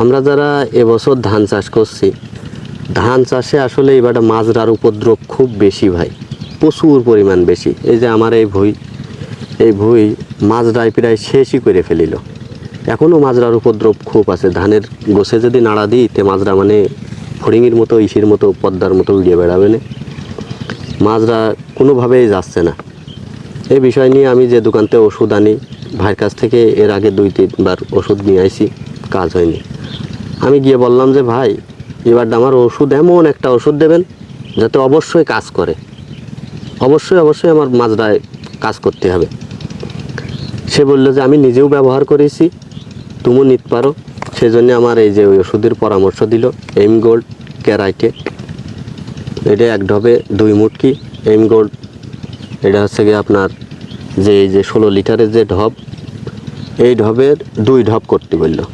আমরা যারা এবছর ধান চাষ করছি, ধান চাষে আসলে এবার মাজরার উপদ্রব খুব বেশি ভাই, প্রচুর পরিমাণ বেশি। এই যে আমার এই ভুঁই মাজরায় প্রায় শেষই করে ফেলিল। এখনও মাজরার উপদ্রব খুব আছে। ধানের গোছে যদি নাড়া দিই তে মাজরা মানে ফড়িংয়ের মতো, ইসির মতো, পদ্মার মতো উড়িয়ে বেড়াবে না। মাজরা কোনোভাবেই যাচ্ছে না। এই বিষয় নিয়ে আমি যে দোকানতে ওষুধ আনি, ভাইয়ের কাছ থেকে এর আগে 2-3বার ওষুধ নিয়ে আইছি, কাজ হয়নি। আমি গিয়ে বললাম যে ভাই, এবার আমার ওষুধ, এমন একটা ওষুধ দেবেন যাতে অবশ্যই কাজ করে, অবশ্যই আমার মাজরায় কাজ করতে হবে। সে বলল যে আমি নিজেও ব্যবহার করেছি, তুমিও নিতে পারো। সেজন্য আমার এই যে ওই ওষুধের পরামর্শ দিল, এম গোল্ড ক্যারাইটে। এটা 1 ঢবে 2 মুটকি এম গোল্ড। এটা হচ্ছে গিয়ে আপনার যে এই যে 16 লিটারের যে ঢব, এই ঢবের 2 ঢব করতে বললো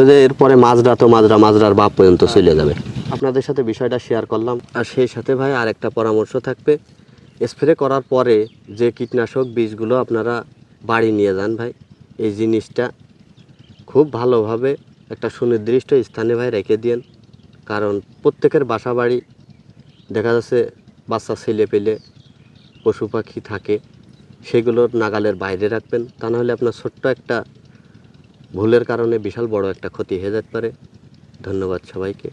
যে এরপরে মাজরার বাপ পর্যন্ত চলে যাবে। আপনাদের সাথে বিষয়টা শেয়ার করলাম। আর সেই সাথে ভাই আরেকটা পরামর্শ থাকবে, স্প্রে করার পরে যে কীটনাশক বীজগুলো আপনারা বাড়ি নিয়ে যান ভাই, এই জিনিসটা খুব ভালোভাবে একটা সুনির্দিষ্ট স্থানে ভাই রেখে দিন। কারণ প্রত্যেকের বাসা বাড়ি দেখা যাচ্ছে বাচ্চা ছেলে পেলে পশু পাখি থাকে, সেগুলোর নাগালের বাইরে রাখবেন। তা নাহলে আপনার ছোট্ট একটা ভুলের কারণে বিশাল বড় একটা ক্ষতি হয়ে যেতে পারে। ধন্যবাদ সবাইকে।